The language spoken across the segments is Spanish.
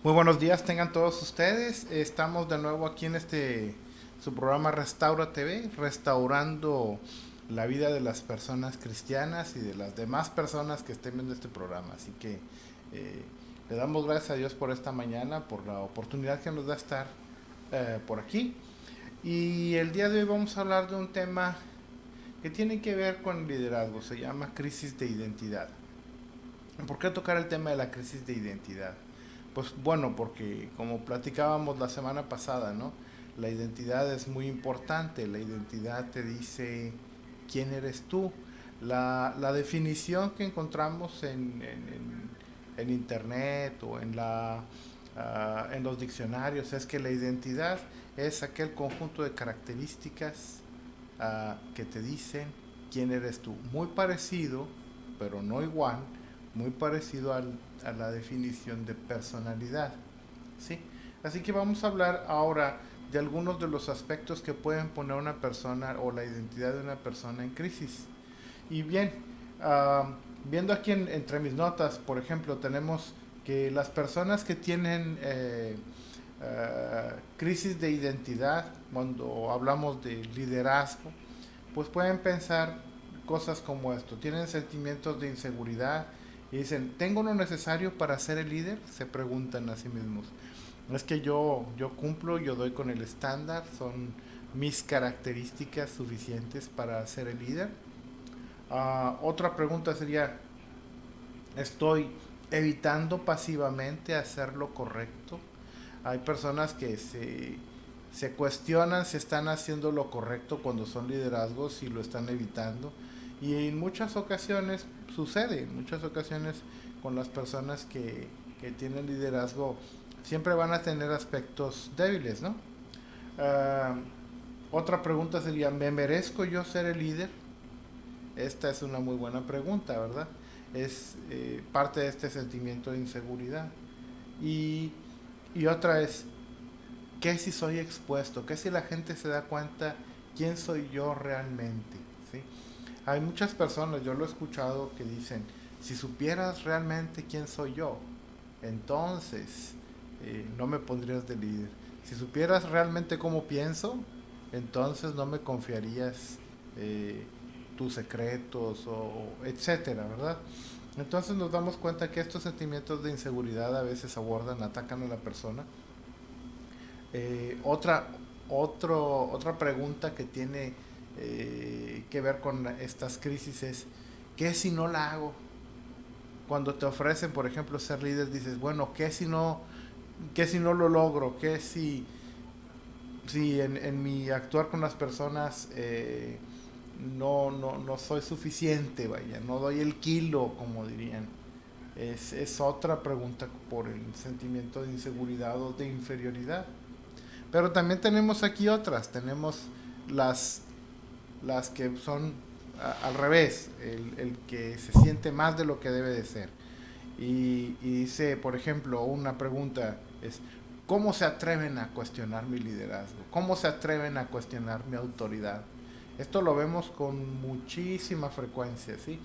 Muy buenos días tengan todos ustedes. Estamos de nuevo aquí en su programa Restaura TV, restaurando la vida de las personas cristianas y de las demás personas que estén viendo este programa. Así que eh, le damos gracias a Dios por esta mañana, por la oportunidad que nos da estar por aquí. Y el día de hoy vamos a hablar de un tema que tiene que ver con el liderazgo. Se llama crisis de identidad. ¿Por qué tocar el tema de la crisis de identidad? Pues bueno, porque como platicábamos la semana pasada, ¿no? La identidad es muy importante, la identidad te dice quién eres tú. La definición que encontramos en internet o en los diccionarios es que la identidad es aquel conjunto de características que te dicen quién eres tú. Muy parecido, pero no igual, muy parecido a la definición de personalidad. ¿Sí? Así que vamos a hablar ahora de algunos de los aspectos que pueden poner una persona o la identidad de una persona en crisis. Y bien, viendo aquí entre mis notas, por ejemplo, tenemos que las personas que tienen crisis de identidad, cuando hablamos de liderazgo, pues pueden pensar cosas como esto. Tienen sentimientos de inseguridad y dicen, ¿tengo lo necesario para ser el líder? Se preguntan a sí mismos. Es que yo cumplo, yo doy con el estándar, son mis características suficientes para ser el líder. Otra pregunta sería, ¿estoy evitando pasivamente hacer lo correcto? Hay personas que se cuestionan si están haciendo lo correcto cuando son liderazgos y lo están evitando. Y en muchas ocasiones sucede, en muchas ocasiones con las personas que tienen liderazgo siempre van a tener aspectos débiles, ¿no? Ah, Otra pregunta sería, ¿me merezco yo ser el líder? Esta es una muy buena pregunta, ¿verdad? Es parte de este sentimiento de inseguridad. Y, y otra es, ¿qué si soy expuesto? ¿Qué si la gente se da cuenta quién soy yo realmente? ¿Sí? Hay muchas personas, yo lo he escuchado, que dicen, si supieras realmente quién soy yo, entonces no me pondrías de líder. Si supieras realmente cómo pienso, entonces no me confiarías eh, tus secretos o etcétera, ¿verdad? Entonces nos damos cuenta que estos sentimientos de inseguridad a veces abordan, atacan a la persona. Otra, otra pregunta que tiene que ver con estas crisis es, ¿qué si no la hago? Cuando te ofrecen, por ejemplo, ser líder, dices, bueno, qué si no lo logro? ¿Qué si en mi actuar con las personas no soy suficiente, vaya, no doy el kilo, como dirían? Es otra pregunta por el sentimiento de inseguridad o de inferioridad. Pero también tenemos aquí otras, tenemos las, las que son al revés, el que se siente más de lo que debe de ser. Y dice, por ejemplo, una pregunta es, ¿cómo se atreven a cuestionar mi liderazgo? ¿Cómo se atreven a cuestionar mi autoridad? Esto lo vemos con muchísima frecuencia, ¿sí?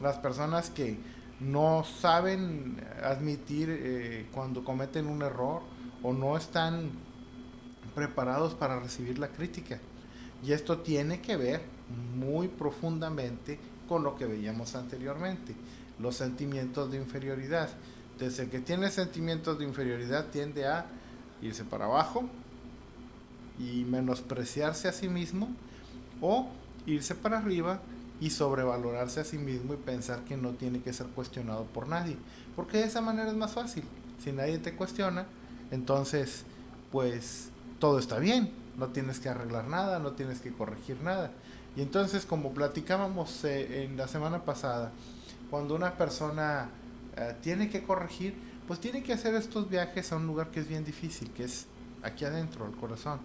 Las personas que no saben admitir cuando cometen un error o no están preparados para recibir la crítica. Y esto tiene que ver muy profundamente con lo que veíamos anteriormente, los sentimientos de inferioridad. Desde el que tiene sentimientos de inferioridad tiende a irse para abajo y menospreciarse a sí mismo, o irse para arriba y sobrevalorarse a sí mismo y pensar que no tiene que ser cuestionado por nadie, porque de esa manera es más fácil. Si nadie te cuestiona, entonces pues todo está bien, no tienes que arreglar nada, no tienes que corregir nada. Y entonces, como platicábamos en la semana pasada, cuando una persona tiene que corregir, pues tiene que hacer estos viajes a un lugar que es bien difícil, que es aquí adentro, el corazón,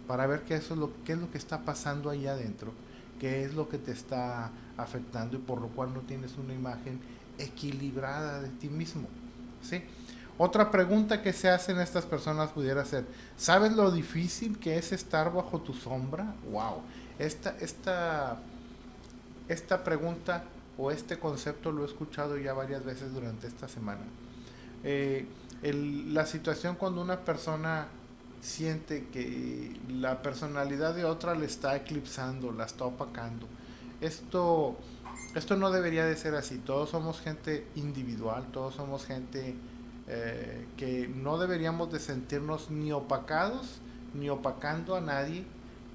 para ver qué es lo que está pasando ahí adentro, qué es lo que te está afectando y por lo cual no tienes una imagen equilibrada de ti mismo. ¿Sí? Otra pregunta que se hacen estas personas pudiera ser, ¿sabes lo difícil que es estar bajo tu sombra? ¡Wow! Esta, esta, esta pregunta o este concepto lo he escuchado ya varias veces durante esta semana. Eh, La situación cuando una persona siente que la personalidad de otra le está eclipsando, la está opacando. Esto, esto no debería de ser así. Todos somos gente individual, todos somos gente que no deberíamos de sentirnos ni opacados ni opacando a nadie,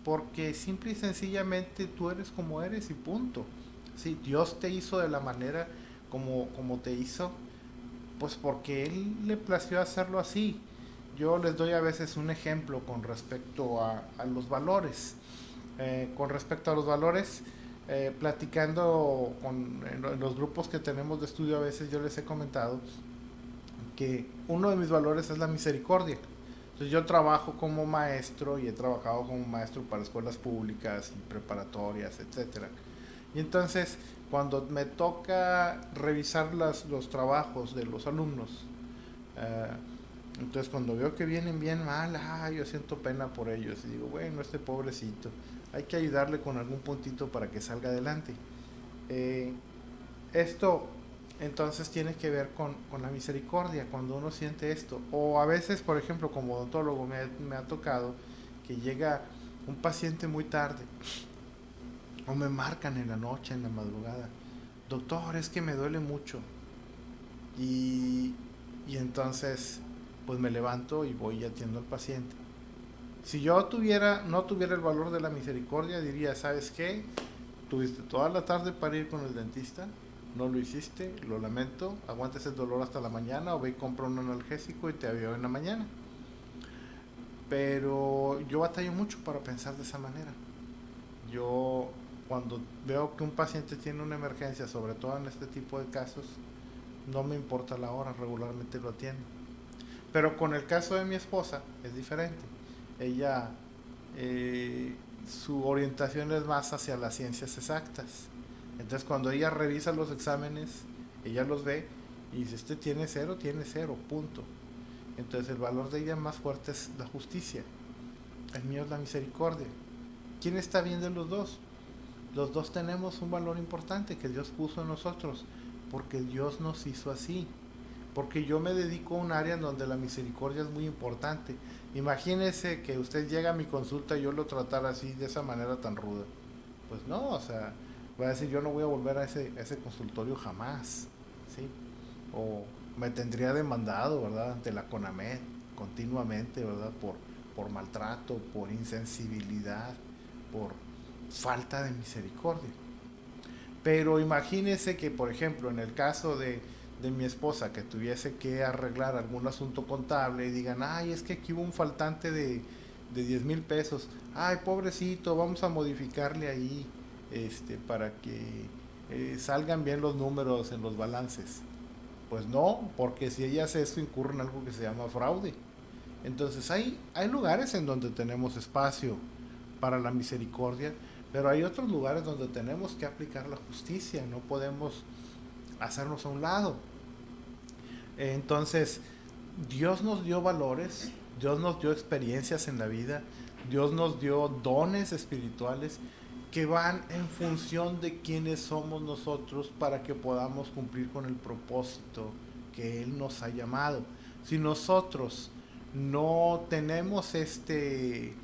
porque simple y sencillamente tú eres como eres y punto. Sí, Dios te hizo de la manera como te hizo, pues porque Él le plació hacerlo así. Yo les doy a veces un ejemplo con respecto a los valores. Con respecto a los valores, platicando en los grupos que tenemos de estudio, a veces yo les he comentado que uno de mis valores es la misericordia. Entonces yo trabajo como maestro y he trabajado como maestro para escuelas públicas y preparatorias, etcétera. Y entonces cuando me toca revisar los trabajos de los alumnos, eh, entonces cuando veo que vienen bien mal, yo siento pena por ellos y digo, bueno, este pobrecito, hay que ayudarle con algún puntito para que salga adelante. Eh, Esto entonces tiene que ver con la misericordia, cuando uno siente esto. O a veces, por ejemplo, como odontólogo me ha tocado que llega un paciente muy tarde o me marcan en la noche, en la madrugada. Doctor, es que me duele mucho. Y, y entonces, pues me levanto y voy y atiendo al paciente. Si yo no tuviera el valor de la misericordia, diría, ¿sabes qué? Tuviste toda la tarde para ir con el dentista, no lo hiciste, lo lamento, aguantes el dolor hasta la mañana o ve y compra un analgésico y te veo en la mañana. Pero yo batallo mucho para pensar de esa manera. Yo cuando veo que un paciente tiene una emergencia, sobre todo en este tipo de casos, no me importa la hora, regularmente lo atiendo. Pero con el caso de mi esposa es diferente. Ella, eh, su orientación es más hacia las ciencias exactas. Entonces cuando ella revisa los exámenes, ella los ve y dice, este tiene cero, punto. Entonces el valor de ella más fuerte es la justicia. El mío es la misericordia. ¿Quién está bien de los dos? Los dos tenemos un valor importante que Dios puso en nosotros, porque Dios nos hizo así. Porque yo me dedico a un área en donde la misericordia es muy importante. Imagínese que usted llega a mi consulta y yo lo tratara así, de esa manera tan ruda. Pues no, o sea, voy a decir, yo no voy a volver a ese consultorio jamás, ¿sí? O me tendría demandado, ¿verdad? Ante la CONAMED, continuamente, ¿verdad? Por maltrato, por insensibilidad, por falta de misericordia. Pero imagínese que, por ejemplo, en el caso de mi esposa que tuviese que arreglar algún asunto contable y digan, ay, es que aquí hubo un faltante de 10,000 pesos, ay, pobrecito, vamos a modificarle ahí para que salgan bien los números en los balances. Pues no, porque si ella hace esto incurre en algo que se llama fraude. Entonces hay lugares en donde tenemos espacio para la misericordia, pero hay otros lugares donde tenemos que aplicar la justicia, no podemos hacernos a un lado. Entonces, Dios nos dio valores, Dios nos dio experiencias en la vida, Dios nos dio dones espirituales que van en función de quiénes somos nosotros para que podamos cumplir con el propósito que Él nos ha llamado. Si nosotros no tenemos estos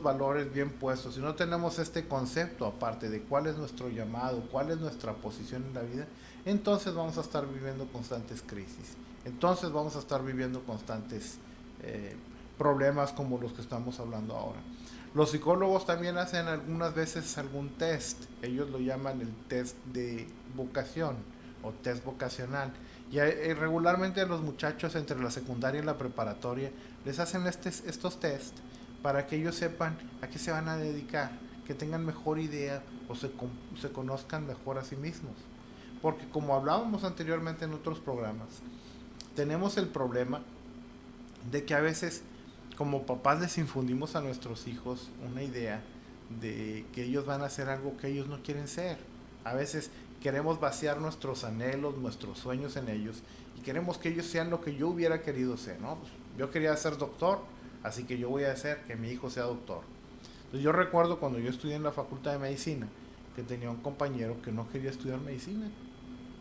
valores bien puestos, si no tenemos este concepto aparte de cuál es nuestro llamado, cuál es nuestra posición en la vida, entonces vamos a estar viviendo constantes crisis, entonces vamos a estar viviendo constantes eh, problemas como los que estamos hablando ahora. Los psicólogos también hacen algunas veces algún test, ellos lo llaman el test de vocación o test vocacional. Y regularmente a los muchachos entre la secundaria y la preparatoria les hacen estos test para que ellos sepan a qué se van a dedicar, que tengan mejor idea o se conozcan mejor a sí mismos. Porque como hablábamos anteriormente en otros programas, tenemos el problema de que a veces como papás les infundimos a nuestros hijos una idea de que ellos van a hacer algo que ellos no quieren ser. A veces queremos vaciar nuestros anhelos, nuestros sueños en ellos y queremos que ellos sean lo que yo hubiera querido ser, ¿no? Pues yo quería ser doctor, así que yo voy a hacer que mi hijo sea doctor. Entonces yo recuerdo cuando yo estudié en la facultad de medicina que tenía un compañero que no quería estudiar medicina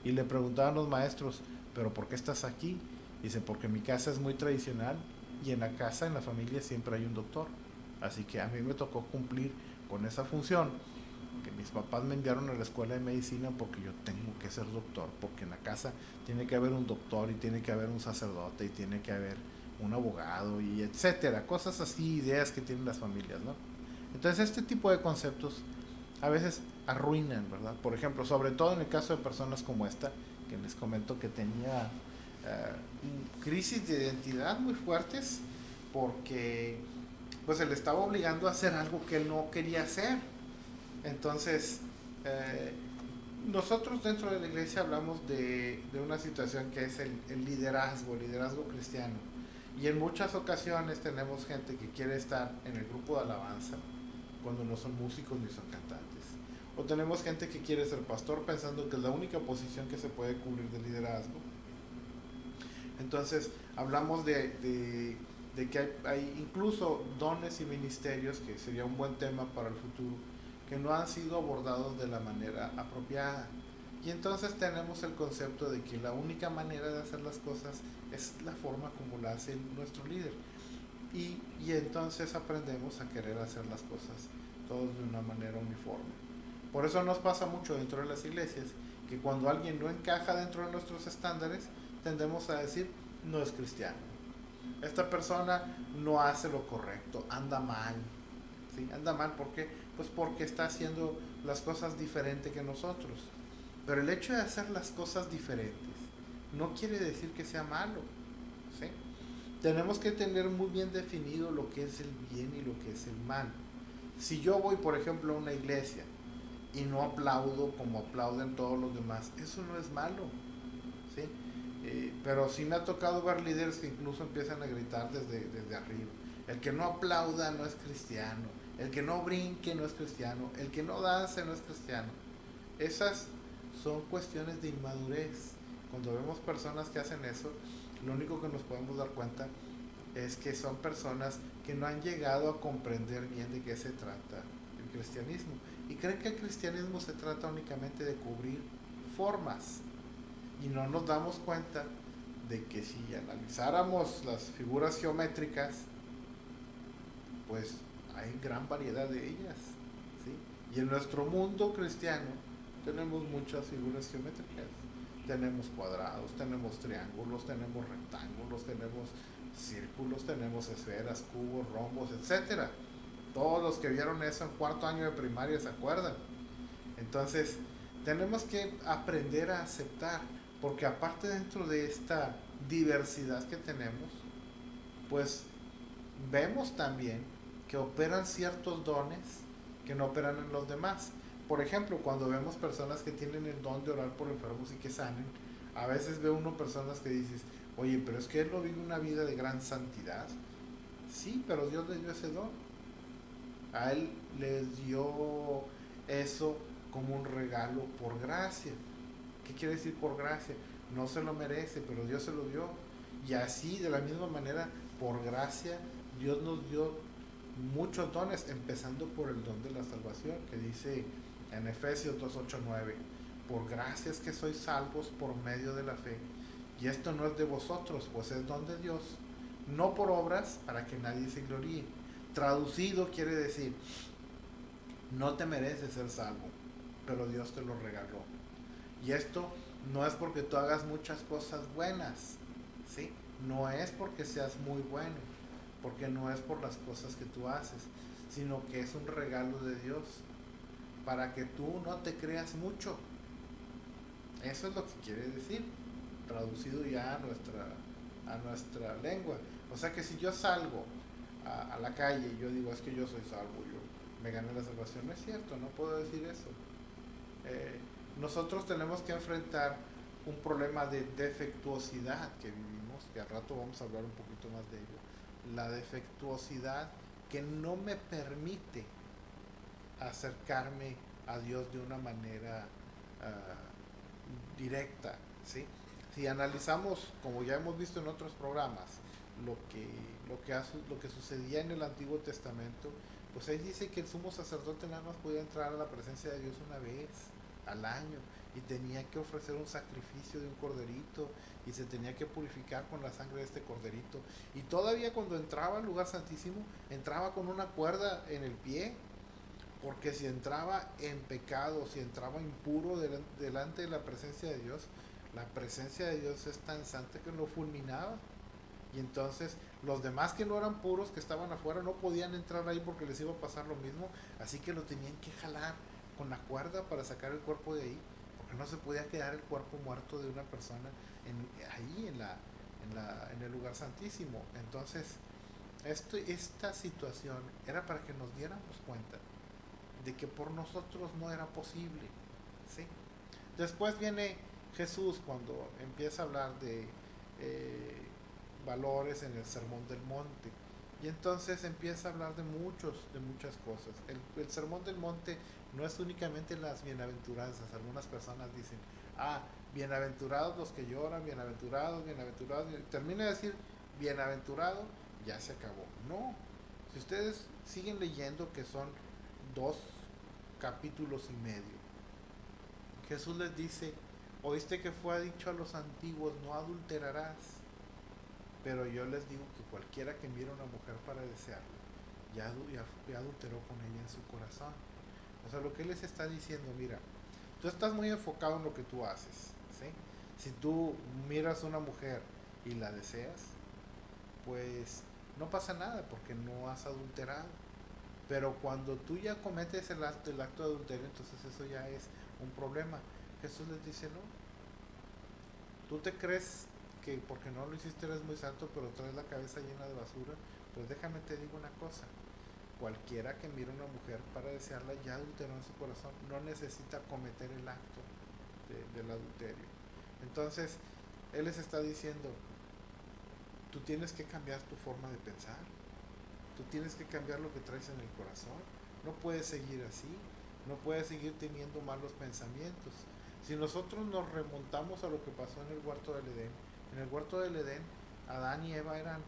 y le preguntaban los maestros, ¿pero por qué estás aquí? Dice, porque mi casa es muy tradicional y en la casa, en la familia, siempre hay un doctor. Así que a mí me tocó cumplir con esa función, que mis papás me enviaron a la escuela de medicina porque yo tengo que ser doctor, porque en la casa tiene que haber un doctor y tiene que haber un sacerdote y tiene que haber un abogado y etcétera, cosas así, ideas que tienen las familias, ¿no? Entonces este tipo de conceptos a veces arruinan, ¿verdad? Por ejemplo, sobre todo en el caso de personas como esta, que les comento que tenía crisis de identidad muy fuertes porque pues se le estaba obligando a hacer algo que él no quería hacer. Entonces, eh, nosotros dentro de la iglesia hablamos de una situación que es el liderazgo cristiano. Y en muchas ocasiones tenemos gente que quiere estar en el grupo de alabanza cuando no son músicos ni son cantantes. O tenemos gente que quiere ser pastor pensando que es la única posición que se puede cubrir de liderazgo. Entonces, hablamos de que hay incluso dones y ministerios, que sería un buen tema para el futuro, que no han sido abordados de la manera apropiada. Y entonces tenemos el concepto de que la única manera de hacer las cosas es la forma como la hace nuestro líder. Y entonces aprendemos a querer hacer las cosas todos de una manera uniforme. Por eso nos pasa mucho dentro de las iglesias, que cuando alguien no encaja dentro de nuestros estándares, tendemos a decir, no es cristiano. Esta persona no hace lo correcto, anda mal. ¿Sí? Anda mal, ¿por qué? Pues porque está haciendo las cosas diferente que nosotros. Pero el hecho de hacer las cosas diferentes no quiere decir que sea malo. ¿Sí? Tenemos que tener muy bien definido lo que es el bien y lo que es el mal. Si yo voy, por ejemplo, a una iglesia y no aplaudo como aplauden todos los demás, eso no es malo. ¿Sí? Pero sí me ha tocado ver líderes que incluso empiezan a gritar desde arriba. El que no aplauda no es cristiano. El que no brinque no es cristiano. El que no dance no es cristiano. Esas son cuestiones de inmadurez. Cuando vemos personas que hacen eso, lo único que nos podemos dar cuenta es que son personas que no han llegado a comprender bien de qué se trata el cristianismo. Y creen que el cristianismo se trata únicamente de cubrir formas. Y no nos damos cuenta de que si analizáramos las figuras geométricas, pues hay gran variedad de ellas. ¿Sí? Y en nuestro mundo cristiano tenemos muchas figuras geométricas. Tenemos cuadrados, tenemos triángulos, tenemos rectángulos, tenemos círculos, tenemos esferas, cubos, rombos, etcétera. Todos los que vieron eso en cuarto año de primaria se acuerdan. Entonces, tenemos que aprender a aceptar, porque aparte dentro de esta diversidad que tenemos, pues vemos también que operan ciertos dones que no operan en los demás. Por ejemplo, cuando vemos personas que tienen el don de orar por enfermos y que sanen, a veces ve uno personas que dices, oye, pero es que él no vive una vida de gran santidad. Sí, pero Dios le dio ese don. A él les dio eso como un regalo por gracia. ¿Qué quiere decir por gracia? No se lo merece, pero Dios se lo dio. Y así, de la misma manera, por gracia, Dios nos dio muchos dones, empezando por el don de la salvación, que dice en Efesios 2, 8, 9, por gracia es que sois salvos por medio de la fe. Y esto no es de vosotros, pues es don de Dios, no por obras para que nadie se gloríe. Traducido quiere decir, no te mereces ser salvo, pero Dios te lo regaló. Y esto no es porque tú hagas muchas cosas buenas, ¿sí? No es porque seas muy bueno, porque no es por las cosas que tú haces, sino que es un regalo de Dios para que tú no te creas mucho. Eso es lo que quiere decir, traducido ya a nuestra lengua. O sea que si yo salgo a la calle y yo digo, es que yo soy salvo, yo me gané la salvación, no es cierto, no puedo decir eso. Nosotros tenemos que enfrentar un problema de defectuosidad que vivimos, que al rato vamos a hablar un poquito más de ello. La defectuosidad que no me permite acercarme a Dios de una manera directa, ¿sí? Si analizamos, como ya hemos visto en otros programas, lo que sucedía en el Antiguo Testamento, pues ahí dice que el sumo sacerdote nada más podía entrar a la presencia de Dios una vez al año, y tenía que ofrecer un sacrificio de un corderito y se tenía que purificar con la sangre de este corderito. Y todavía cuando entraba al lugar santísimo, entraba con una cuerda en el pie, porque si entraba en pecado, si entraba impuro delante de la presencia de Dios, la presencia de Dios es tan santa que lo fulminaba. Y entonces los demás que no eran puros, que estaban afuera, no podían entrar ahí porque les iba a pasar lo mismo. Así que lo tenían que jalar con la cuerda para sacar el cuerpo de ahí, porque no se podía quedar el cuerpo muerto de una persona ahí en el lugar santísimo. Entonces, esta situación era para que nos diéramos cuenta de que por nosotros no era posible. ¿Sí? Después viene Jesús cuando empieza a hablar de valores en el Sermón del Monte. Y entonces empieza a hablar de muchas cosas. El Sermón del Monte no es únicamente las bienaventuranzas. Algunas personas dicen, bienaventurados los que lloran, bienaventurados, bienaventurados. Y termina de decir, bienaventurado, ya se acabó. No. Si ustedes siguen leyendo, que son 2 capítulos y medio, Jesús les dice, oíste que fue dicho a los antiguos, no adulterarás. Pero yo les digo que cualquiera que mire a una mujer para desearla, ya adulteró con ella en su corazón. O sea, lo que él les está diciendo, mira, tú estás muy enfocado en lo que tú haces, ¿sí? Si tú miras a una mujer y la deseas, pues no pasa nada porque no has adulterado. Pero cuando tú ya cometes el acto de adulterio, entonces eso ya es un problema. Jesús les dice, no, tú te crees que porque no lo hiciste eres muy santo, pero traes la cabeza llena de basura. Pues déjame te digo una cosa, cualquiera que mire a una mujer para desearla ya adulteró en su corazón, no necesita cometer el acto del adulterio. Entonces, Él les está diciendo, tú tienes que cambiar tu forma de pensar, tú tienes que cambiar lo que traes en el corazón, no puedes seguir así, no puedes seguir teniendo malos pensamientos. Si nosotros nos remontamos a lo que pasó en el huerto del Edén, en el huerto del Edén, Adán y Eva eran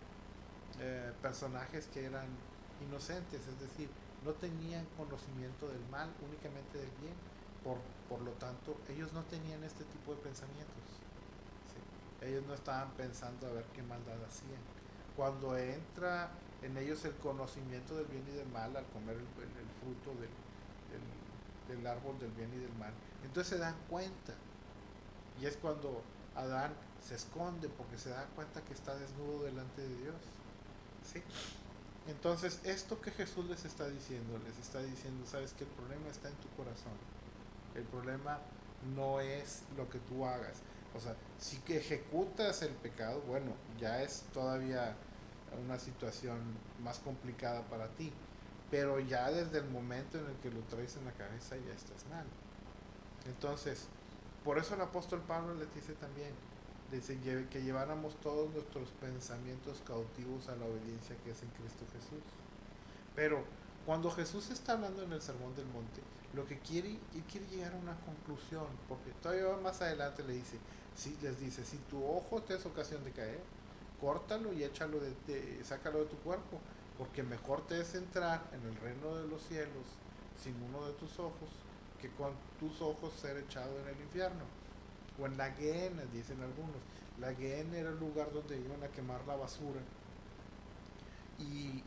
personajes que eran inocentes, es decir, no tenían conocimiento del mal, únicamente del bien. Por lo tanto, ellos no tenían este tipo de pensamientos. ¿Sí? Ellos no estaban pensando a ver qué maldad hacían. Cuando entra en ellos el conocimiento del bien y del mal al comer el fruto del árbol del bien y del mal, entonces se dan cuenta. Y es cuando Adán se esconde porque se da cuenta que está desnudo delante de Dios. ¿Sí? Entonces, esto que Jesús les está diciendo, sabes que el problema está en tu corazón. El problema no es lo que tú hagas. O sea, si que ejecutas el pecado, bueno, ya es todavía una situación más complicada para ti. Pero ya desde el momento en el que lo traes en la cabeza ya estás mal. Entonces, por eso el apóstol Pablo les dice también, dice que lleváramos todos nuestros pensamientos cautivos a la obediencia que es en Cristo Jesús. Pero cuando Jesús está hablando en el Sermón del Monte, lo que quiere llegar a una conclusión, porque todavía más adelante les dice, si tu ojo te es ocasión de caer, córtalo y sácalo de tu cuerpo, porque mejor te es entrar en el reino de los cielos sin uno de tus ojos, que con tus ojos ser echado en el infierno. O en la Gehenna, dicen algunos. La Gehenna era el lugar donde iban a quemar la basura. Y,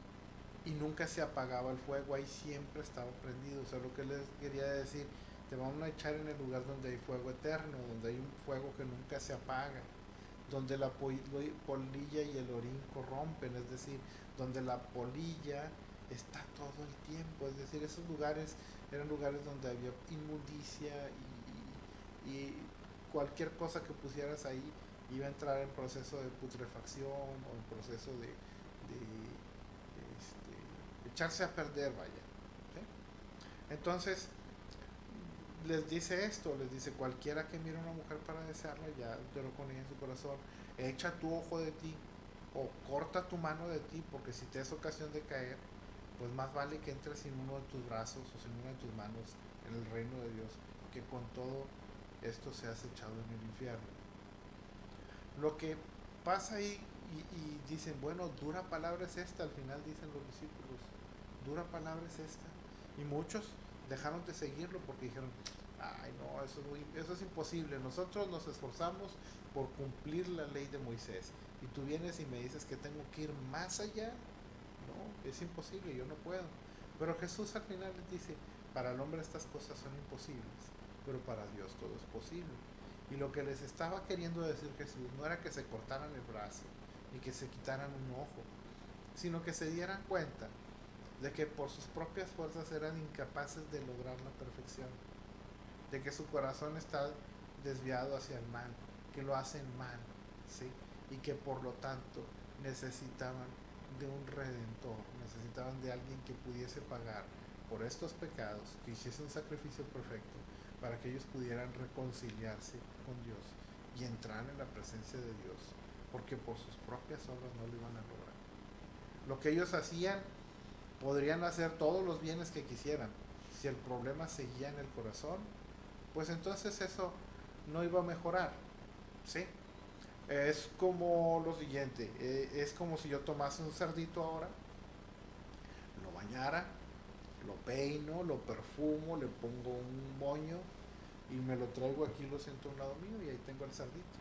y nunca se apagaba el fuego, ahí siempre estaba prendido. O sea, lo que les quería decir, te van a echar en el lugar donde hay fuego eterno, donde hay un fuego que nunca se apaga, donde la polilla y el orín corrompen, es decir, donde la polilla está todo el tiempo. Es decir, esos lugares eran lugares donde había inmundicia y cualquier cosa que pusieras ahí iba a entrar en proceso de putrefacción o en proceso de echarse a perder, vaya. ¿Sí? Entonces, les dice esto, les dice, cualquiera que mire a una mujer para desearla, ya adulteró con ella en su corazón, echa tu ojo de ti, o corta tu mano de ti, porque si te es ocasión de caer, pues más vale que entres sin uno de tus brazos o sin una de tus manos en el reino de Dios, que con todo esto seas echado en el infierno. Lo que pasa ahí, y dicen, bueno, dura palabra es esta, al final dicen los discípulos, dura palabra es esta. Y muchos dejaron de seguirlo porque dijeron, ay no, eso es imposible, nosotros nos esforzamos por cumplir la ley de Moisés y tú vienes y me dices que tengo que ir más allá, no, es imposible, yo no puedo. Pero Jesús al final les dice, para el hombre estas cosas son imposibles, pero para Dios todo es posible. Y lo que les estaba queriendo decir Jesús no era que se cortaran el brazo, ni que se quitaran un ojo, sino que se dieran cuenta de que por sus propias fuerzas eran incapaces de lograr la perfección, de que su corazón está desviado hacia el mal, que lo hacen mal, ¿sí? Y que por lo tanto necesitaban de un redentor, necesitaban de alguien que pudiese pagar por estos pecados, que hiciese un sacrificio perfecto para que ellos pudieran reconciliarse con Dios y entrar en la presencia de Dios, porque por sus propias obras no lo iban a lograr. Lo que ellos hacían, podrían hacer todos los bienes que quisieran. Si el problema seguía en el corazón, pues entonces eso no iba a mejorar, ¿sí? Es como lo siguiente, es como si yo tomase un cerdito ahora, lo bañara, lo peino, lo perfumo, le pongo un moño y me lo traigo aquí, lo siento a un lado mío y ahí tengo el cerdito.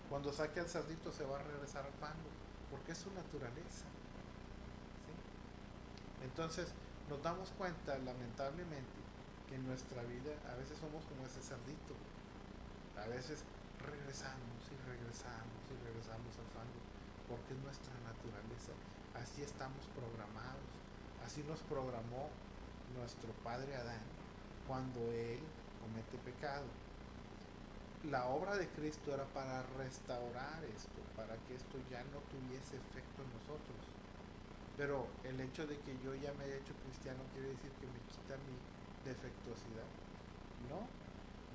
Cuando saque al cerdito se va a regresar al fango, porque es su naturaleza, ¿sí? Entonces nos damos cuenta, lamentablemente, que en nuestra vida a veces somos como ese cerdito. A veces regresamos y regresamos y regresamos al fango, porque es nuestra naturaleza. Así estamos programados. Así nos programó nuestro padre Adán cuando él comete pecado. La obra de Cristo era para restaurar esto, para que esto ya no tuviese efecto en nosotros. Pero el hecho de que yo ya me haya hecho cristiano quiere decir que me quita mi defectuosidad. No,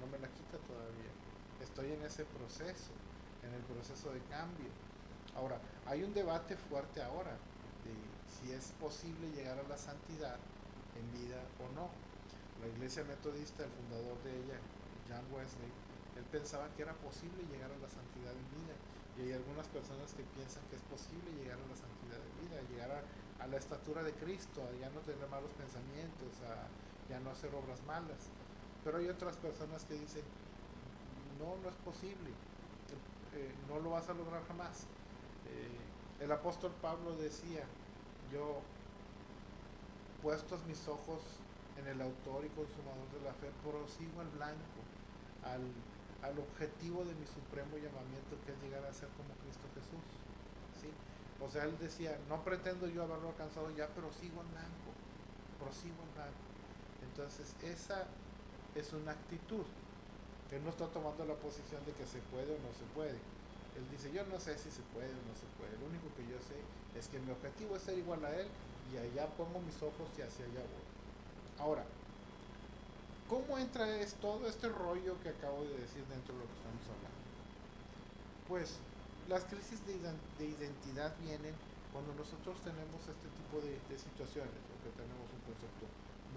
no me la quita todavía. Estoy en ese proceso, en el proceso de cambio. Ahora, hay un debate fuerte ahora de si es posible llegar a la santidad en vida o no. La iglesia metodista, el fundador de ella, John Wesley, él pensaba que era posible llegar a la santidad en vida. Y hay algunas personas que piensan que es posible llegar a la santidad de vida, llegar a la estatura de Cristo, a ya no tener malos pensamientos, a ya no hacer obras malas. Pero hay otras personas que dicen, no, no es posible, no lo vas a lograr jamás. El apóstol Pablo decía, yo puestos mis ojos en el autor y consumador de la fe, prosigo al blanco, al objetivo de mi supremo llamamiento, que es llegar a ser como Cristo Jesús, ¿sí? O sea, él decía, no pretendo yo haberlo alcanzado ya, pero sigo en blanco, prosigo en blanco. Entonces esa es una actitud. Él no está tomando la posición de que se puede o no se puede. Él dice, yo no sé si se puede o no se puede. Lo único que yo sé es que mi objetivo es ser igual a Él y allá pongo mis ojos y hacia allá voy. Ahora, ¿cómo entra todo este rollo que acabo de decir dentro de lo que estamos hablando? Pues las crisis de identidad vienen cuando nosotros tenemos este tipo de situaciones, o que tenemos un concepto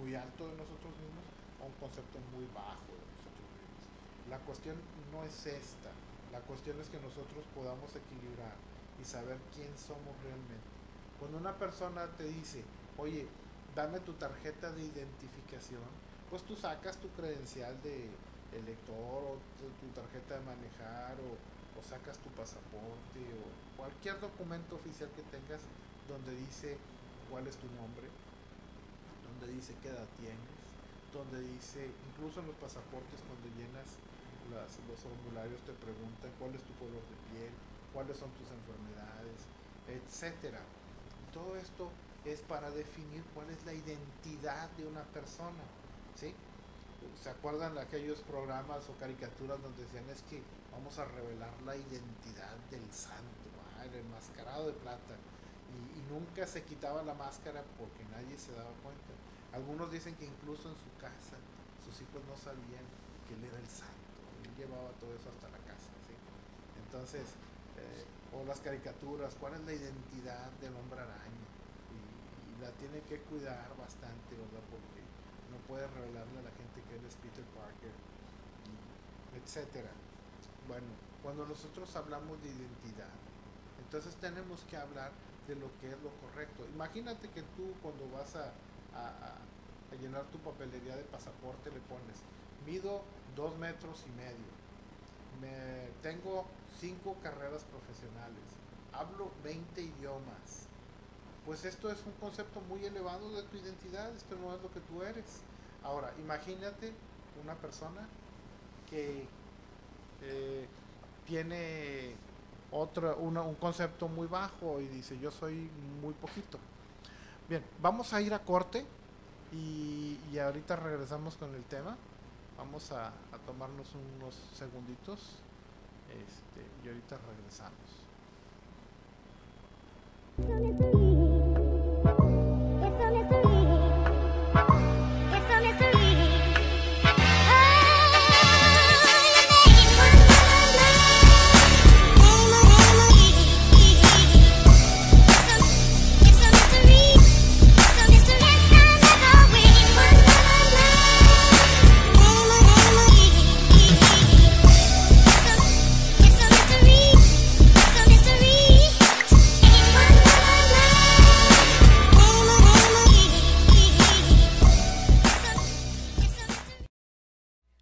muy alto de nosotros mismos o un concepto muy bajo de nosotros mismos. La cuestión no es esta, la cuestión es que nosotros podamos equilibrar y saber quién somos realmente. Cuando una persona te dice, oye, dame tu tarjeta de identificación, pues tú sacas tu credencial de elector o tu tarjeta de manejar o sacas tu pasaporte o cualquier documento oficial que tengas donde dice cuál es tu nombre, donde dice qué edad tienes, donde dice, incluso en los pasaportes cuando llenas los formularios te preguntan cuál es tu color de piel, cuáles son tus enfermedades, etcétera. Todo esto es para definir cuál es la identidad de una persona, ¿sí? ¿Se acuerdan de aquellos programas o caricaturas donde decían es que vamos a revelar la identidad del santo, el enmascarado de plata? Y nunca se quitaba la máscara porque nadie se daba cuenta. Algunos dicen que incluso en su casa sus hijos no sabían que él era el santo, él llevaba todo eso hasta la casa, ¿sí? Entonces, o las caricaturas, ¿cuál es la identidad del hombre araña? Y la tiene que cuidar bastante, ¿verdad? Porque no puede revelarle a la gente que él es Peter Parker, etcétera. Bueno, cuando nosotros hablamos de identidad, entonces tenemos que hablar de lo que es lo correcto. Imagínate que tú cuando vas a llenar tu papelería de pasaporte, le pones, mido 2,5 metros, tengo 5 carreras profesionales, hablo 20 idiomas. Pues esto es un concepto muy elevado de tu identidad, esto no es lo que tú eres. Ahora, imagínate una persona que tiene un concepto muy bajo y dice, yo soy muy poquito. Bien, vamos a ir a corte y ahorita regresamos con el tema. Vamos a tomarnos unos segunditos y ahorita regresamos.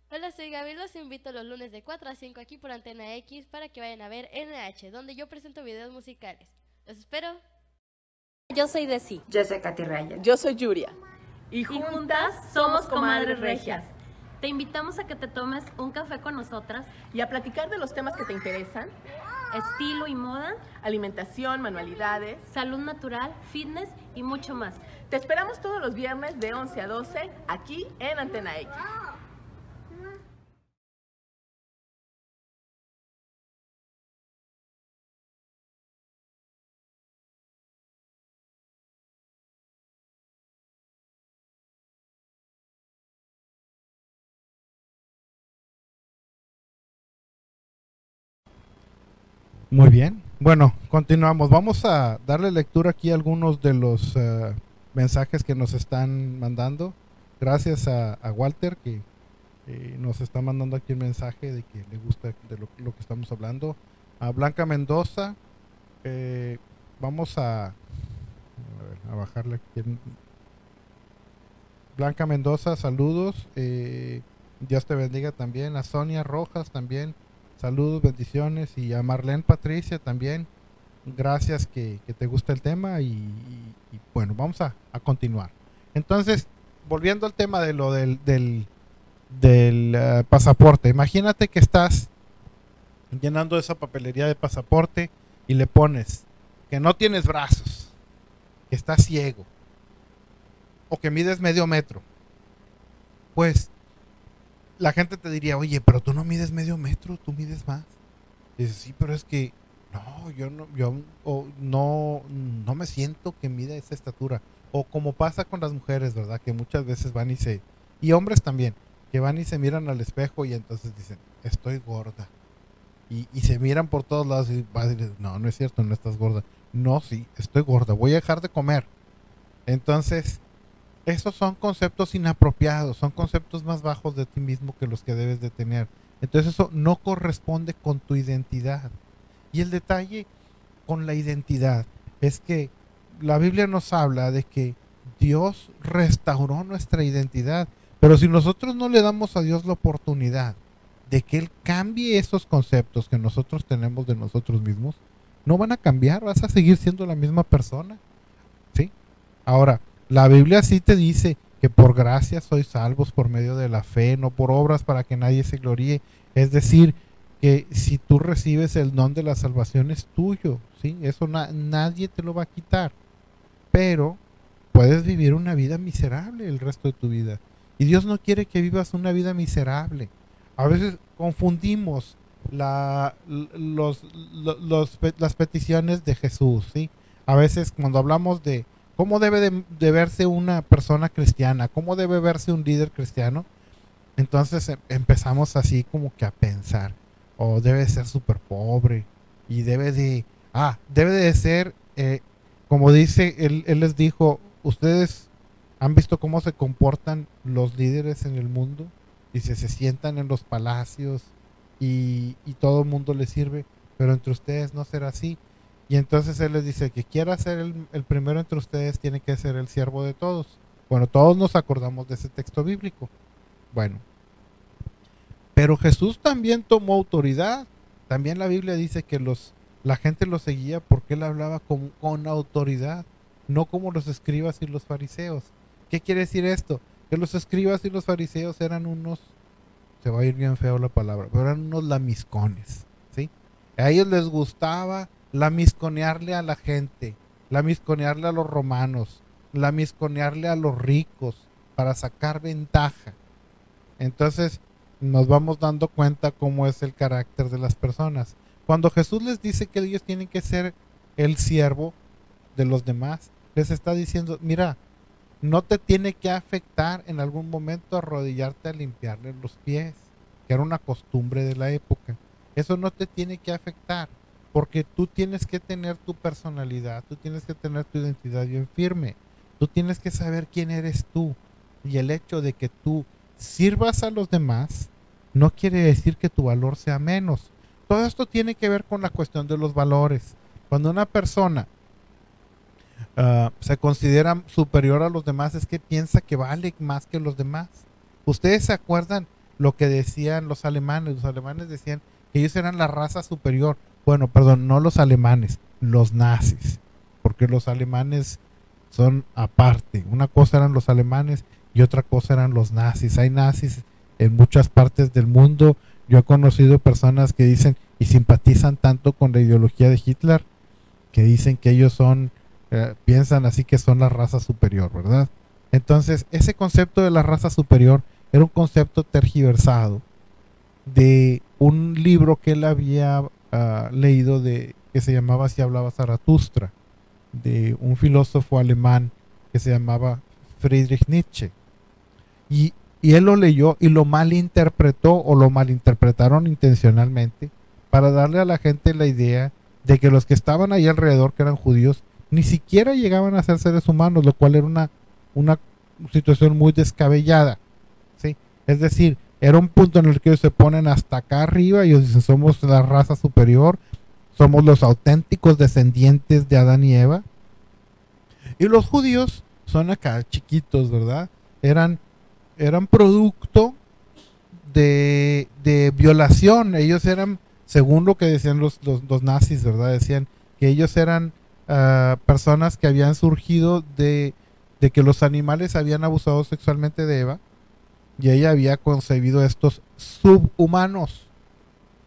Hola, soy Gaby, los invito los lunes de 4 a 5 aquí por Antena X para que vayan a ver NH, donde yo presento videos musicales. ¡Los espero! Yo soy Desi. Yo soy Katy Raya. Yo soy Yuria. Y juntas somos Comadres Regias. Te invitamos a que te tomes un café con nosotras Y a platicar de los temas que te interesan: estilo y moda, alimentación, manualidades. salud natural, fitness y mucho más. Te esperamos todos los viernes de 11 a 12 aquí en Antena X. Muy bien, bueno, continuamos. Vamos a darle lectura aquí a algunos de los mensajes que nos están mandando. Gracias a Walter que nos está mandando aquí un mensaje de que le gusta de lo que estamos hablando. A Blanca Mendoza, vamos a bajarle aquí. Blanca Mendoza, saludos. Dios te bendiga también. A Sonia Rojas también. Saludos, bendiciones. Y a Marlene Patricia también. Gracias que te gusta el tema. Y bueno, vamos a continuar. Entonces, volviendo al tema de lo del pasaporte. Imagínate que estás llenando esa papelería de pasaporte y le pones que no tienes brazos, que estás ciego o que mides medio metro. Pues la gente te diría, oye, pero tú no mides medio metro, tú mides más. Y dices, sí, pero es que no, no me siento que mida esa estatura. O como pasa con las mujeres, ¿verdad? Que muchas veces van y hombres también, que van y se miran al espejo y entonces dicen, estoy gorda. Y se miran por todos lados y van y dicen, no, no es cierto, no estás gorda. No, sí, estoy gorda, voy a dejar de comer. Entonces, esos son conceptos inapropiados, son conceptos más bajos de ti mismo que los que debes de tener. Entonces eso no corresponde con tu identidad. Y el detalle con la identidad es que la Biblia nos habla de que Dios restauró nuestra identidad, pero si nosotros no le damos a Dios la oportunidad de que Él cambie esos conceptos que nosotros tenemos de nosotros mismos, no van a cambiar, vas a seguir siendo la misma persona. ¿Sí? Ahora, la Biblia sí te dice que por gracia sois salvos por medio de la fe, no por obras para que nadie se gloríe. Es decir, que si tú recibes el don de la salvación es tuyo, ¿sí? Eso nadie te lo va a quitar. Pero puedes vivir una vida miserable el resto de tu vida. Y Dios no quiere que vivas una vida miserable. A veces confundimos las peticiones de Jesús, ¿sí? A veces cuando hablamos de cómo debe de verse una persona cristiana, cómo debe verse un líder cristiano, entonces empezamos así como que a pensar, debe ser súper pobre y debe de ser, como dice, él les dijo, ustedes han visto cómo se comportan los líderes en el mundo, dice, se sientan en los palacios y todo el mundo les sirve, pero entre ustedes no será así. Y entonces él les dice que quiera ser el primero entre ustedes tiene que ser el siervo de todos. Bueno, todos nos acordamos de ese texto bíblico. Bueno, pero Jesús también tomó autoridad. También la Biblia dice que la gente lo seguía porque él hablaba con autoridad, no como los escribas y los fariseos. ¿Qué quiere decir esto? Que los escribas y los fariseos eran unos, se va a ir bien feo la palabra, pero eran unos lamiscones, ¿sí? A ellos les gustaba lamisconearle a la gente, lamisconearle a los romanos, lamisconearle a los ricos para sacar ventaja. Entonces nos vamos dando cuenta cómo es el carácter de las personas. Cuando Jesús les dice que ellos tienen que ser el siervo de los demás, les está diciendo, mira, no te tiene que afectar en algún momento arrodillarte a limpiarle los pies, que era una costumbre de la época. Eso no te tiene que afectar, porque tú tienes que tener tu personalidad, tú tienes que tener tu identidad bien firme, tú tienes que saber quién eres tú, y el hecho de que tú sirvas a los demás no quiere decir que tu valor sea menos. Todo esto tiene que ver con la cuestión de los valores. Cuando una persona se considera superior a los demás, es que piensa que vale más que los demás. ¿Ustedes se acuerdan lo que decían los alemanes? Los alemanes decían que ellos eran la raza superior. Bueno, perdón, no los alemanes, los nazis, porque los alemanes son aparte. Una cosa eran los alemanes y otra cosa eran los nazis. Hay nazis en muchas partes del mundo. Yo he conocido personas que dicen y simpatizan tanto con la ideología de Hitler, que dicen que ellos son, piensan así que son la raza superior, ¿verdad? Entonces, ese concepto de la raza superior era un concepto tergiversado de un libro que él había leído que se llamaba Así hablaba Zaratustra, de un filósofo alemán que se llamaba Friedrich Nietzsche. Y él lo leyó y lo malinterpretó, o lo malinterpretaron intencionalmente, para darle a la gente la idea de que los que estaban ahí alrededor, que eran judíos, ni siquiera llegaban a ser seres humanos, lo cual era una situación muy descabellada, ¿sí? Es decir, era un punto en el que ellos se ponen hasta acá arriba y ellos dicen, somos la raza superior, somos los auténticos descendientes de Adán y Eva. Y los judíos son acá chiquitos, ¿verdad? Eran producto de violación. Ellos eran, según lo que decían los nazis, ¿verdad? Decían que ellos eran personas que habían surgido de que los animales habían abusado sexualmente de Eva, y ella había concebido estos subhumanos.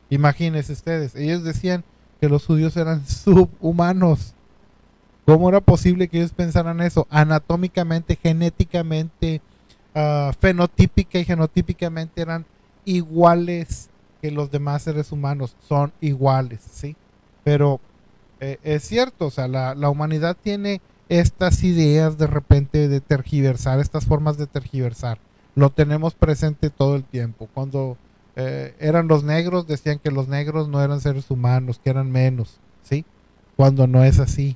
Imagínense ustedes, ellos decían que los judíos eran subhumanos. ¿Cómo era posible que ellos pensaran eso? Anatómicamente, genéticamente, fenotípica y genotípicamente eran iguales que los demás seres humanos, son iguales, ¿sí? Pero es cierto, o sea, la humanidad tiene estas ideas de repente de tergiversar, estas formas de tergiversar. Lo tenemos presente todo el tiempo. Cuando eran los negros, decían que los negros no eran seres humanos, que eran menos, ¿sí? Cuando no es así.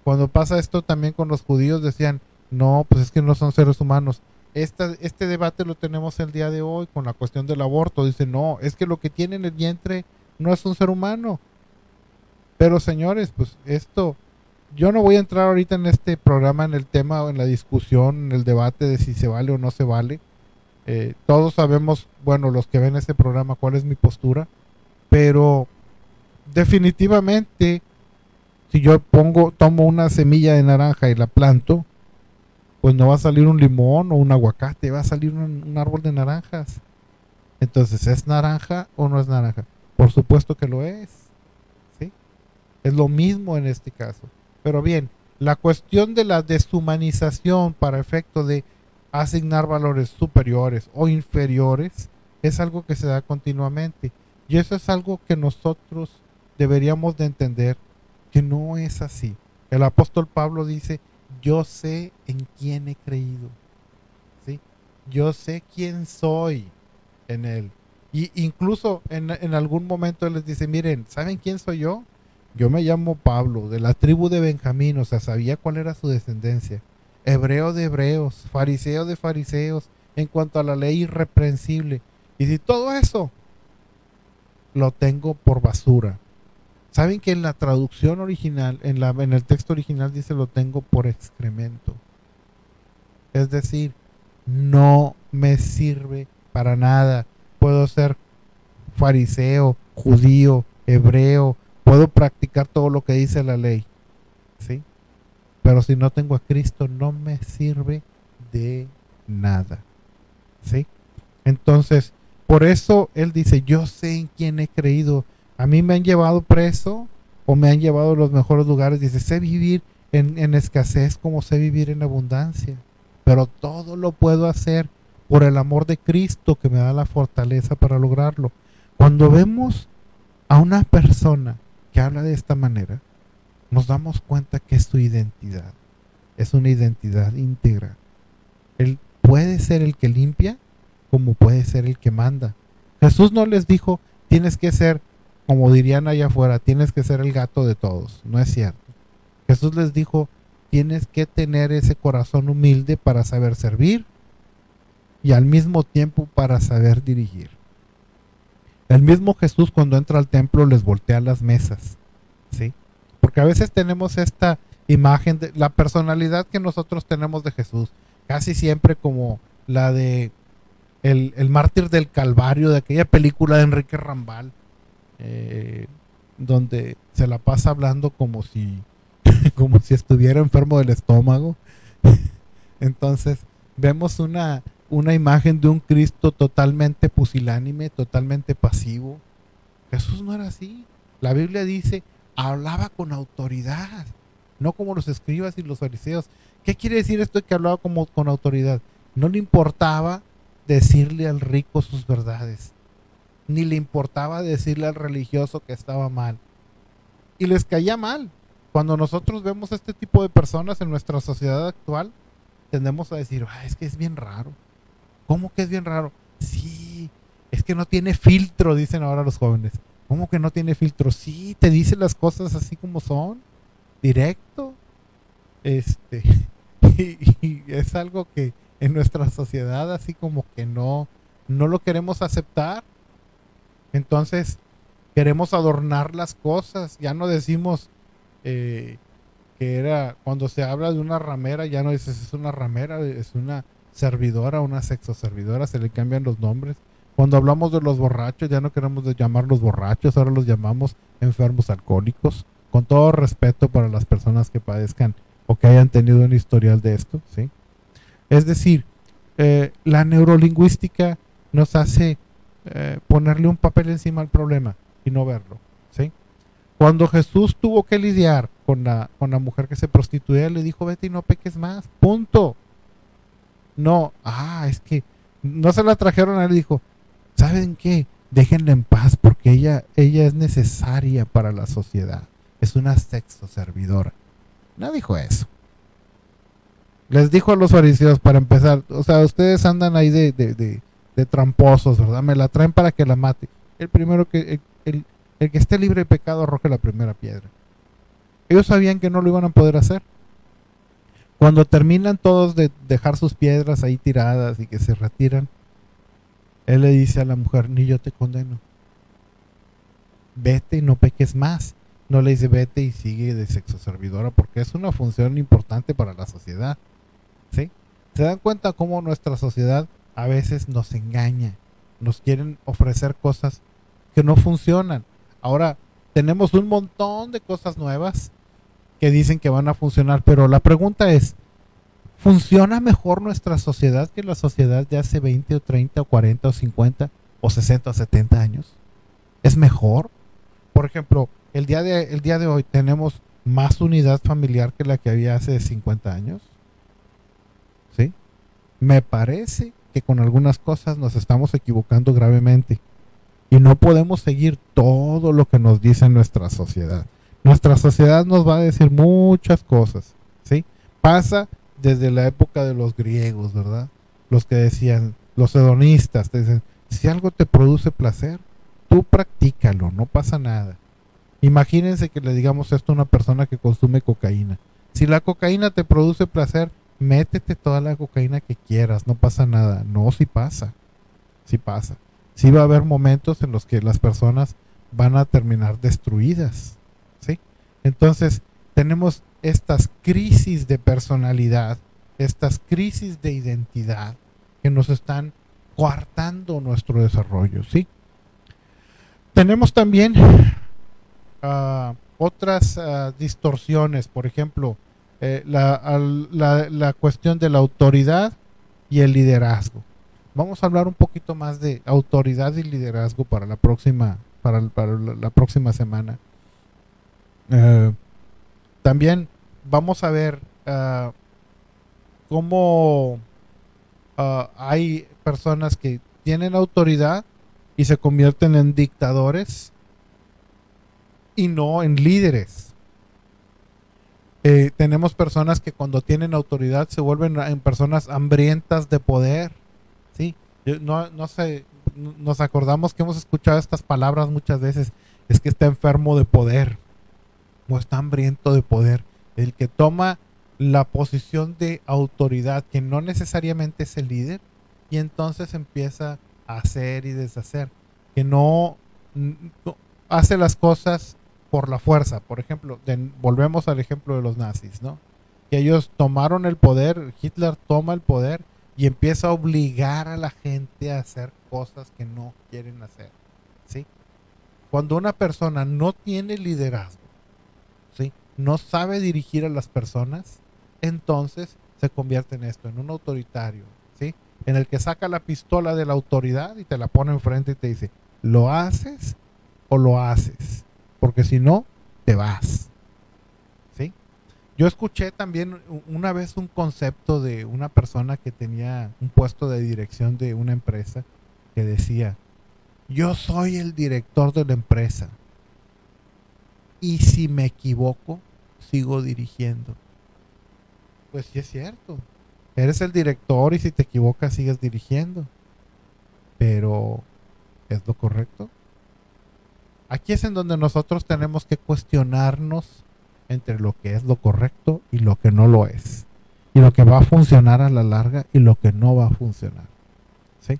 Cuando pasa esto también con los judíos, decían, no, pues es que no son seres humanos. Este debate lo tenemos el día de hoy con la cuestión del aborto. Dicen, no, es que lo que tiene en el vientre no es un ser humano. Pero señores, pues esto, yo no voy a entrar ahorita en este programa, en el tema o en la discusión, en el debate de si se vale o no se vale. Todos sabemos, bueno, los que ven este programa, cuál es mi postura. Pero definitivamente, si yo tomo una semilla de naranja y la planto, pues no va a salir un limón o un aguacate, va a salir un árbol de naranjas. Entonces, ¿es naranja o no es naranja? Por supuesto que lo es, ¿sí? Es lo mismo en este caso. Pero bien, la cuestión de la deshumanización para efecto de asignar valores superiores o inferiores es algo que se da continuamente. Y eso es algo que nosotros deberíamos de entender que no es así. El apóstol Pablo dice, yo sé en quién he creído, ¿sí? Yo sé quién soy en él. Y incluso en algún momento él les dice, miren, ¿saben quién soy yo? Yo me llamo Pablo, de la tribu de Benjamín, o sea, sabía cuál era su descendencia. Hebreo de hebreos, fariseo de fariseos, en cuanto a la ley irreprensible. Y si todo eso lo tengo por basura. ¿Saben que en la traducción original, en el texto original dice lo tengo por excremento? Es decir, no me sirve para nada. Puedo ser fariseo, judío, hebreo, puedo practicar todo lo que dice la ley, ¿sí? Pero si no tengo a Cristo, no me sirve de nada, ¿sí? Entonces, por eso él dice, yo sé en quién he creído. A mí me han llevado preso o me han llevado a los mejores lugares. Dice, sé vivir en escasez como sé vivir en abundancia. Pero todo lo puedo hacer por el amor de Cristo que me da la fortaleza para lograrlo. Cuando vemos a una persona que habla de esta manera, nos damos cuenta que es su identidad. Es una identidad íntegra. Él puede ser el que limpia como puede ser el que manda. Jesús no les dijo, tienes que ser, como dirían allá afuera, tienes que ser el gato de todos. No es cierto. Jesús les dijo, tienes que tener ese corazón humilde para saber servir y al mismo tiempo para saber dirigir. El mismo Jesús cuando entra al templo les voltea las mesas, ¿sí? Porque a veces tenemos esta imagen de la personalidad que nosotros tenemos de Jesús, casi siempre como la de el mártir del Calvario, de aquella película de Enrique Rambal, donde se la pasa hablando como si estuviera enfermo del estómago. Entonces vemos una imagen de un Cristo totalmente pusilánime, totalmente pasivo. Jesús no era así. La Biblia dice, hablaba con autoridad, no como los escribas y los fariseos. ¿Qué quiere decir esto de que hablaba con autoridad? No le importaba decirle al rico sus verdades, ni le importaba decirle al religioso que estaba mal. Y les caía mal. Cuando nosotros vemos este tipo de personas en nuestra sociedad actual, tendemos a decir, es que es bien raro. ¿Cómo que es bien raro? Sí, es que no tiene filtro, dicen ahora los jóvenes. ¿Cómo que no tiene filtro? Sí, te dice las cosas así como son, directo. Y es algo que en nuestra sociedad así como que no lo queremos aceptar. Entonces queremos adornar las cosas. Ya no decimos que era, cuando se habla de una ramera, ya no dices es una ramera, es una servidora, una sexoservidora, se le cambian los nombres. Cuando hablamos de los borrachos, ya no queremos llamarlos borrachos, ahora los llamamos enfermos alcohólicos, con todo respeto para las personas que padezcan o que hayan tenido un historial de esto, ¿sí? Es decir, la neurolingüística nos hace ponerle un papel encima al problema y no verlo, ¿sí? Cuando Jesús tuvo que lidiar con la mujer que se prostituía, le dijo, vete y no peques más, punto. No, es que no se la trajeron a él, dijo, ¿saben qué? Déjenla en paz porque ella es necesaria para la sociedad. Es una sexoservidora. No dijo eso. Les dijo a los fariseos, para empezar, o sea, ustedes andan ahí de tramposos, ¿verdad? Me la traen para que la mate. El primero que, el que esté libre de pecado, arroje la primera piedra. Ellos sabían que no lo iban a poder hacer. Cuando terminan todos de dejar sus piedras ahí tiradas y que se retiran, él le dice a la mujer, ni yo te condeno. Vete y no peques más. No le dice vete y sigue de sexoservidora porque es una función importante para la sociedad, ¿sí? ¿Se dan cuenta cómo nuestra sociedad a veces nos engaña? Nos quieren ofrecer cosas que no funcionan. Ahora tenemos un montón de cosas nuevas que dicen que van a funcionar, pero la pregunta es, ¿funciona mejor nuestra sociedad que la sociedad de hace 20 o 30 o 40 o 50 o 60 o 70 años? ¿Es mejor? Por ejemplo, el día de hoy tenemos más unidad familiar que la que había hace 50 años. ¿Sí? Me parece que con algunas cosas nos estamos equivocando gravemente y no podemos seguir todo lo que nos dice nuestra sociedad. Nuestra sociedad nos va a decir muchas cosas, ¿sí? Pasa desde la época de los griegos, ¿verdad? Los que decían, los hedonistas, te dicen, si algo te produce placer, tú practícalo, no pasa nada. Imagínense que le digamos esto a una persona que consume cocaína. Si la cocaína te produce placer, métete toda la cocaína que quieras, no pasa nada. No, sí pasa, sí pasa. Sí va a haber momentos en los que las personas van a terminar destruidas, ¿sí? Entonces, tenemos estas crisis de personalidad estas crisis de identidad que nos están coartando nuestro desarrollo, ¿sí? Tenemos también otras distorsiones, por ejemplo, la cuestión de la autoridad y el liderazgo. Vamos a hablar un poquito más de autoridad y liderazgo para la próxima semana. También vamos a ver cómo hay personas que tienen autoridad y se convierten en dictadores y no en líderes. Tenemos personas que cuando tienen autoridad se vuelven en personas hambrientas de poder, ¿sí? No sé, nos acordamos que hemos escuchado estas palabras muchas veces, es que está enfermo de poder o está hambriento de poder. El que toma la posición de autoridad, que no necesariamente es el líder, y entonces empieza a hacer y deshacer, que no hace las cosas por la fuerza. Por ejemplo, volvemos al ejemplo de los nazis, ¿no? Que ellos tomaron el poder, Hitler toma el poder y empieza a obligar a la gente a hacer cosas que no quieren hacer, ¿sí? Cuando una persona no tiene liderazgo, ¿sí?, no sabe dirigir a las personas, entonces se convierte en esto, en un autoritario, ¿sí?, en el que saca la pistola de la autoridad y te la pone enfrente y te dice, ¿lo haces o lo haces? Porque si no, te vas, ¿sí? Yo escuché también una vez un concepto de una persona que tenía un puesto de dirección de una empresa que decía, yo soy el director de la empresa y si me equivoco, sigo dirigiendo. Pues sí es cierto, eres el director y si te equivocas sigues dirigiendo, pero ¿es lo correcto? Aquí es en donde nosotros tenemos que cuestionarnos entre lo que es lo correcto y lo que no lo es, y lo que va a funcionar a la larga y lo que no va a funcionar, ¿sí?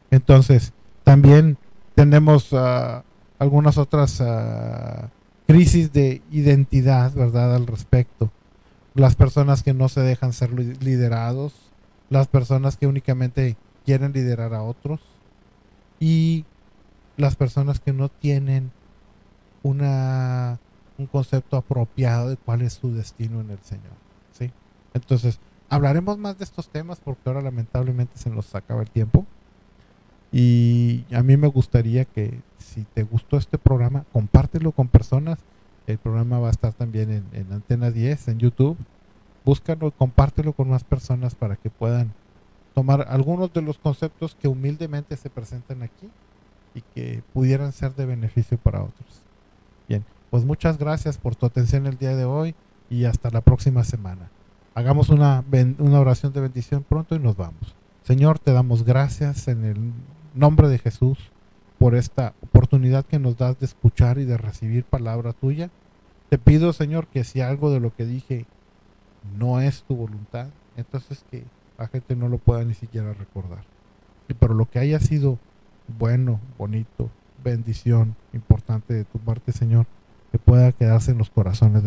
Entonces también tenemos algunas otras crisis de identidad, ¿verdad?, al respecto. Las personas que no se dejan ser liderados, las personas que únicamente quieren liderar a otros, y las personas que no tienen un concepto apropiado de cuál es su destino en el Señor, ¿sí? Entonces, hablaremos más de estos temas porque ahora lamentablemente se nos acaba el tiempo. Y a mí me gustaría que si te gustó este programa, compártelo con personas. El programa va a estar también en Antena 10, en YouTube. Búscalo y compártelo con más personas para que puedan tomar algunos de los conceptos que humildemente se presentan aquí y que pudieran ser de beneficio para otros. Bien, pues muchas gracias por tu atención el día de hoy y hasta la próxima semana. Hagamos una oración de bendición pronto y nos vamos. Señor, te damos gracias en el nombre de Jesús por esta oportunidad que nos das de escuchar y de recibir palabra tuya. Te pido, Señor, que si algo de lo que dije no es tu voluntad, entonces que la gente no lo pueda ni siquiera recordar. Y pero lo que haya sido bueno, bonito, bendición, importante de tu parte, Señor, que pueda quedarse en los corazones